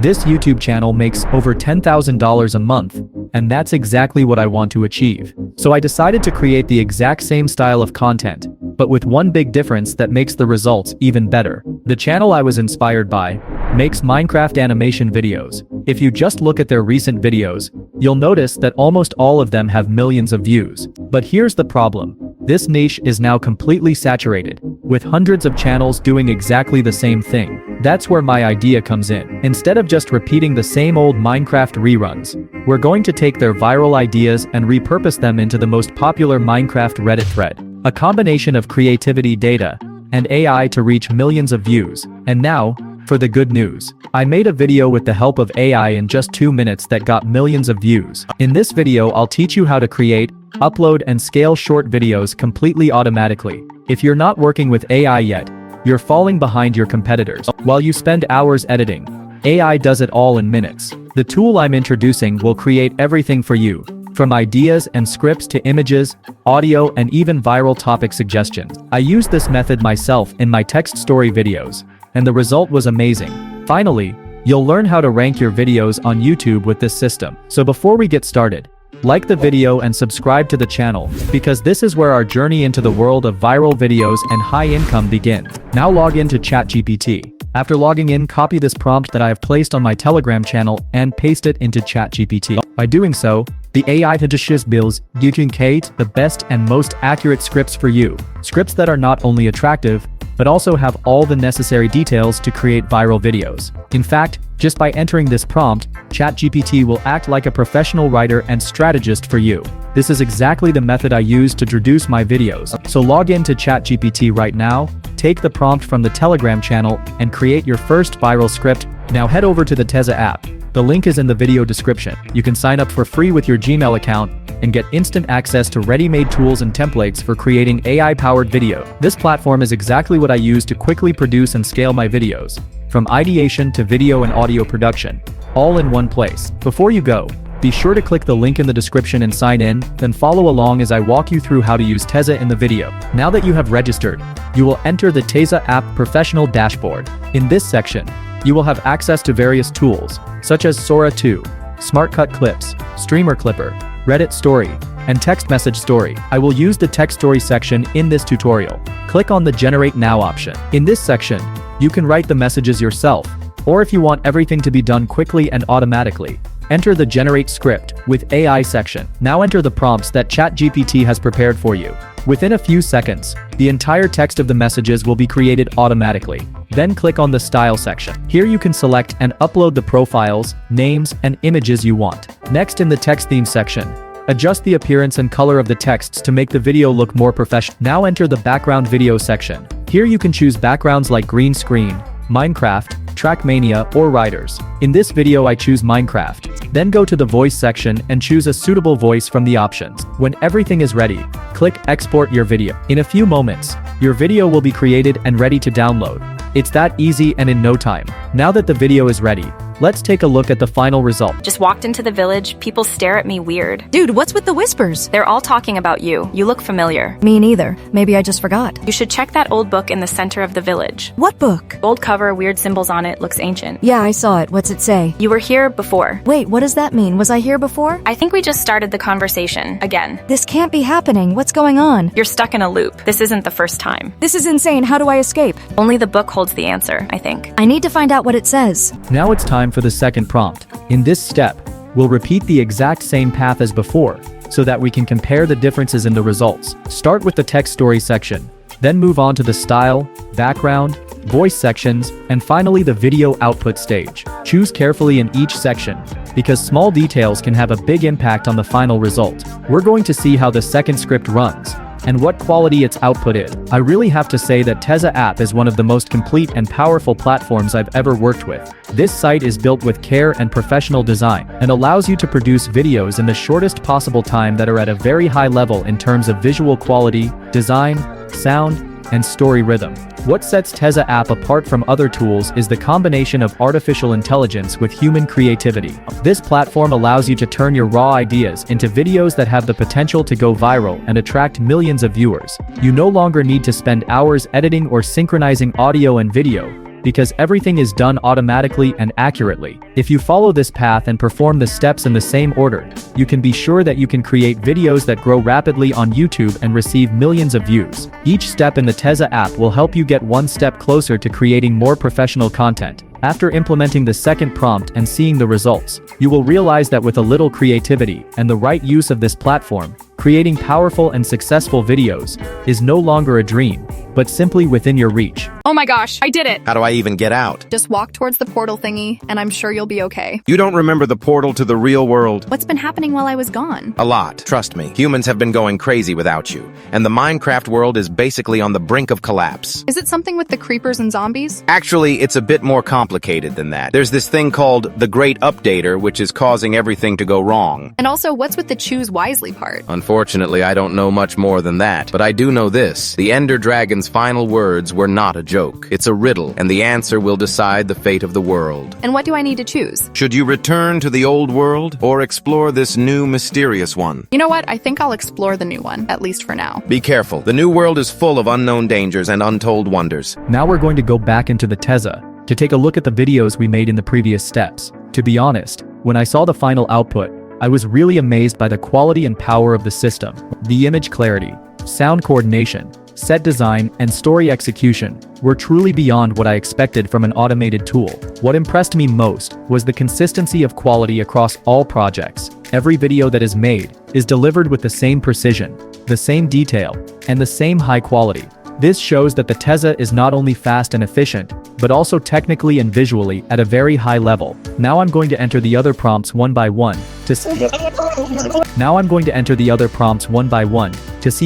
This YouTube channel makes over $10,000 a month, and that's exactly what I want to achieve. So I decided to create the exact same style of content, but with one big difference that makes the results even better. The channel I was inspired by makes Minecraft animation videos. If you just look at their recent videos, you'll notice that almost all of them have millions of views. But here's the problem. This niche is now completely saturated, with hundreds of channels doing exactly the same thing. That's where my idea comes in. Instead of just repeating the same old Minecraft reruns, we're going to take their viral ideas and repurpose them into the most popular Minecraft Reddit thread. A combination of creativity, data, and AI to reach millions of views. And now, for the good news. I made a video with the help of AI in just 2 minutes that got millions of views. In this video, I'll teach you how to create, upload, and scale short videos completely automatically. If you're not working with AI yet, you're falling behind your competitors. While you spend hours editing, AI does it all in minutes. The tool I'm introducing will create everything for you, from ideas and scripts to images, audio, and even viral topic suggestions. I used this method myself in my text story videos, and the result was amazing. Finally, you'll learn how to rank your videos on YouTube with this system. So before we get started, like the video and subscribe to the channel, because this is where our journey into the world of viral videos and high income begins. Now log into ChatGPT. After logging in, copy this prompt that I have placed on my Telegram channel and paste it into ChatGPT. By doing so, the AI builds you can create the best and most accurate scripts for you. Scripts that are not only attractive, but also have all the necessary details to create viral videos. In fact, just by entering this prompt, ChatGPT will act like a professional writer and strategist for you. This is exactly the method I use to produce my videos. So log into ChatGPT right now, take the prompt from the Telegram channel, and create your first viral script. Now head over to the Teza app. The link is in the video description. You can sign up for free with your Gmail account and get instant access to ready-made tools and templates for creating AI-powered video. This platform is exactly what I use to quickly produce and scale my videos, from ideation to video and audio production, all in one place. Before you go, be sure to click the link in the description and sign in, then follow along as I walk you through how to use Teza in the video. Now that you have registered, you will enter the Teza app professional dashboard. In this section, you will have access to various tools, such as Sora 2, Smart Cut Clips, Streamer Clipper, Reddit Story, and Text Message Story. I will use the text story section in this tutorial. Click on the Generate Now option. In this section, you can write the messages yourself, or if you want everything to be done quickly and automatically, enter the Generate Script with AI section. Now enter the prompts that ChatGPT has prepared for you. Within a few seconds, the entire text of the messages will be created automatically. Then click on the Style section. Here you can select and upload the profiles, names, and images you want. Next, in the Text Theme section, adjust the appearance and color of the texts to make the video look more professional. Now enter the Background Video section. Here you can choose backgrounds like green screen, Minecraft, Trackmania, or Riders. In this video I choose Minecraft. Then go to the Voice section and choose a suitable voice from the options. When everything is ready, click Export your video. In a few moments, your video will be created and ready to download. It's that easy and in no time. Now that the video is ready, let's take a look at the final result. Just walked into the village, people stare at me weird. Dude, what's with the whispers? They're all talking about you. You look familiar. Me neither. Maybe I just forgot. You should check that old book in the center of the village. What book? Old cover, weird symbols on it, looks ancient. Yeah, I saw it. What's it say? You were here before. Wait, what does that mean? Was I here before? I think we just started the conversation again. This can't be happening. What's going on? You're stuck in a loop. This isn't the first time. This is insane. How do I escape? Only the book holds the answer, I think. I need to find out what it says. Now it's time for the second prompt. In this step, we'll repeat the exact same path as before, so that we can compare the differences in the results. Start with the text story section, then move on to the style, background, voice sections, and finally the video output stage. Choose carefully in each section, because small details can have a big impact on the final result. We're going to see how the second script runs, and what quality its output is. I really have to say that Teza app is one of the most complete and powerful platforms I've ever worked with. This site is built with care and professional design, and allows you to produce videos in the shortest possible time that are at a very high level in terms of visual quality, design, sound, and story rhythm. What sets Teza app apart from other tools is the combination of artificial intelligence with human creativity. This platform allows you to turn your raw ideas into videos that have the potential to go viral and attract millions of viewers. You no longer need to spend hours editing or synchronizing audio and video. because everything is done automatically and accurately. If you follow this path and perform the steps in the same order, you can be sure that you can create videos that grow rapidly on YouTube and receive millions of views. Each step in the Teza app will help you get one step closer to creating more professional content. After implementing the second prompt and seeing the results, you will realize that with a little creativity and the right use of this platform, creating powerful and successful videos is no longer a dream, but simply within your reach. Oh my gosh, I did it! How do I even get out? Just walk towards the portal thingy, and I'm sure you'll be okay. You don't remember the portal to the real world? What's been happening while I was gone? A lot. Trust me. Humans have been going crazy without you, and the Minecraft world is basically on the brink of collapse. Is it something with the creepers and zombies? Actually, it's a bit more complicated than that. There's this thing called the Great Updater, which is causing everything to go wrong. And also, what's with the choose wisely part? Unfortunately, I don't know much more than that, but I do know this. The Ender Dragon's final words were not a joke. It's a riddle, and the answer will decide the fate of the world. And what do I need to choose? Should you return to the old world, or explore this new mysterious one? You know what? I think I'll explore the new one, at least for now. Be careful. The new world is full of unknown dangers and untold wonders. Now we're going to go back into the Teza to take a look at the videos we made in the previous steps. To be honest, when I saw the final output, I was really amazed by the quality and power of the system. The image clarity, sound coordination, set design, and story execution were truly beyond what I expected from an automated tool. What impressed me most was the consistency of quality across all projects. Every video that is made is delivered with the same precision, the same detail, and the same high quality. This shows that the Teza is not only fast and efficient, but also technically and visually at a very high level. Now I'm going to enter the other prompts one by one to see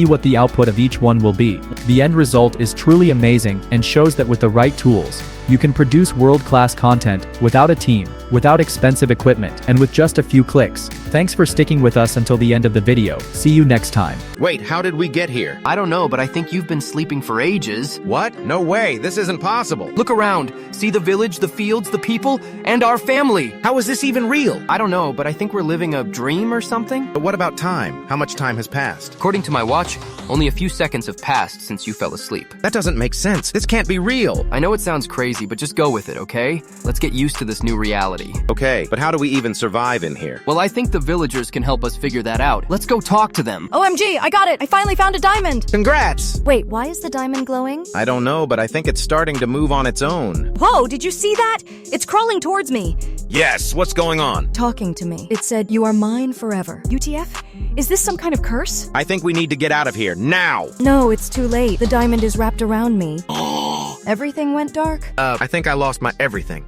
what the output of each one will be. The end result is truly amazing and shows that with the right tools, you can produce world-class content without a team, without expensive equipment, and with just a few clicks. Thanks for sticking with us until the end of the video. See you next time. Wait, how did we get here? I don't know, but I think you've been sleeping for ages. What? No way, this isn't possible. Look around. See the village, the fields, the people, and our family. How is this even real? I don't know, but I think we're living a dream or something. But what about time? How much time has passed? According to my watch, only a few seconds have passed since you fell asleep. That doesn't make sense. This can't be real. I know it sounds crazy, but just go with it, okay? Let's get used to this new reality. Okay, but how do we even survive in here? Well, I think the villagers can help us figure that out. Let's go talk to them. OMG, I got it! I finally found a diamond! Congrats! Wait, why is the diamond glowing? I don't know, but I think it's starting to move on its own. Whoa, did you see that? It's crawling towards me. Yes, what's going on? Talking to me. It said, "You are mine forever." UTF? Is this some kind of curse? I think we need to get out of here, now! No, it's too late. The diamond is wrapped around me. Everything went dark? I think I lost my everything.